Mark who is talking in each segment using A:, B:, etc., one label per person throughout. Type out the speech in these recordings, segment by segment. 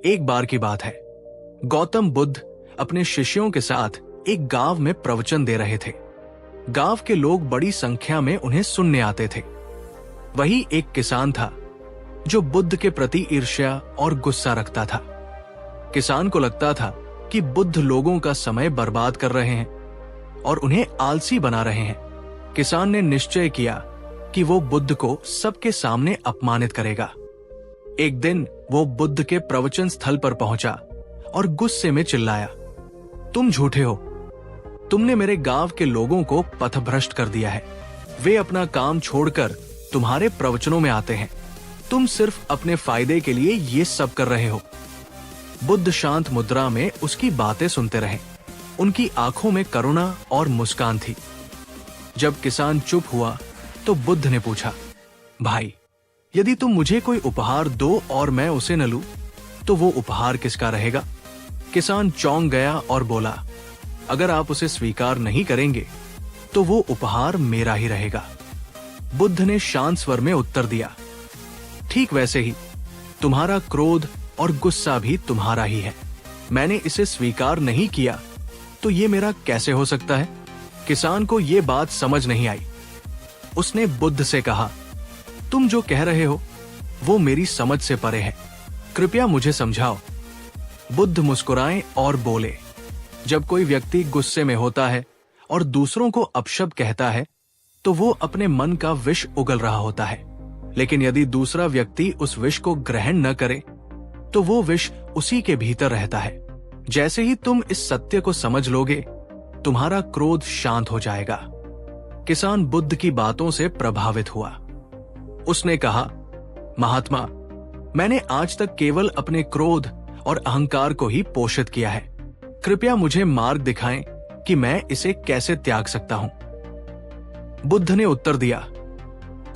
A: एक बार की बात है, गौतम बुद्ध अपने शिष्यों के साथ एक गांव में प्रवचन दे रहे थे। गांव के लोग बड़ी संख्या में उन्हें सुनने आते थे। वही एक किसान था जो बुद्ध के प्रति ईर्ष्या और गुस्सा रखता था। किसान को लगता था कि बुद्ध लोगों का समय बर्बाद कर रहे हैं और उन्हें आलसी बना रहे हैं। किसान ने निश्चय किया कि वो बुद्ध को सबके सामने अपमानित करेगा। एक दिन वो बुद्ध के प्रवचन स्थल पर पहुंचा और गुस्से में चिल्लाया, तुम झूठे हो। तुमने मेरे गांव के लोगों को पथभ्रष्ट कर दिया है। वे अपना काम छोड़कर तुम्हारे प्रवचनों में आते हैं। तुम सिर्फ अपने फायदे के लिए ये सब कर रहे हो। बुद्ध शांत मुद्रा में उसकी बातें सुनते रहे। उनकी आंखों में करुणा और मुस्कान थी। जब किसान चुप हुआ तो बुद्ध ने पूछा, भाई, यदि तुम मुझे कोई उपहार दो और मैं उसे न लूं, तो वो उपहार किसका रहेगा? किसान चौंक गया और बोला, अगर आप उसे स्वीकार नहीं करेंगे तो वो उपहार मेरा ही रहेगा। बुद्ध ने शांत स्वर में उत्तर दिया, ठीक वैसे ही तुम्हारा क्रोध और गुस्सा भी तुम्हारा ही है। मैंने इसे स्वीकार नहीं किया तो ये मेरा कैसे हो सकता है? किसान को ये बात समझ नहीं आई। उसने बुद्ध से कहा, तुम जो कह रहे हो वो मेरी समझ से परे है। कृपया मुझे समझाओ। बुद्ध मुस्कुराए और बोले, जब कोई व्यक्ति गुस्से में होता है और दूसरों को अपशब्द कहता है तो वो अपने मन का विष उगल रहा होता है। लेकिन यदि दूसरा व्यक्ति उस विष को ग्रहण न करे तो वो विष उसी के भीतर रहता है। जैसे ही तुम इस सत्य को समझ लोगे, तुम्हारा क्रोध शांत हो जाएगा। किसान बुद्ध की बातों से प्रभावित हुआ। उसने कहा, महात्मा, मैंने आज तक केवल अपने क्रोध और अहंकार को ही पोषित किया है। कृपया मुझे मार्ग दिखाएं कि मैं इसे कैसे त्याग सकता हूं। बुद्ध ने उत्तर दिया,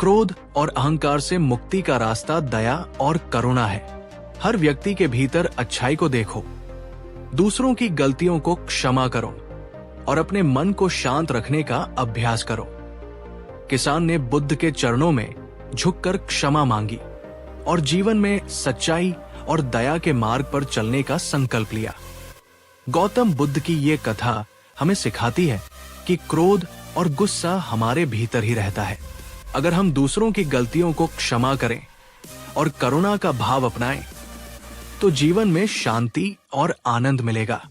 A: क्रोध और अहंकार से मुक्ति का रास्ता दया और करुणा है। हर व्यक्ति के भीतर अच्छाई को देखो, दूसरों की गलतियों को क्षमा करो और अपने मन को शांत रखने का अभ्यास करो। किसान ने बुद्ध के चरणों में झुककर क्षमा मांगी और जीवन में सच्चाई और दया के मार्ग पर चलने का संकल्प लिया। गौतम बुद्ध की ये कथा हमें सिखाती है कि क्रोध और गुस्सा हमारे भीतर ही रहता है। अगर हम दूसरों की गलतियों को क्षमा करें और करुणा का भाव अपनाएं, तो जीवन में शांति और आनंद मिलेगा।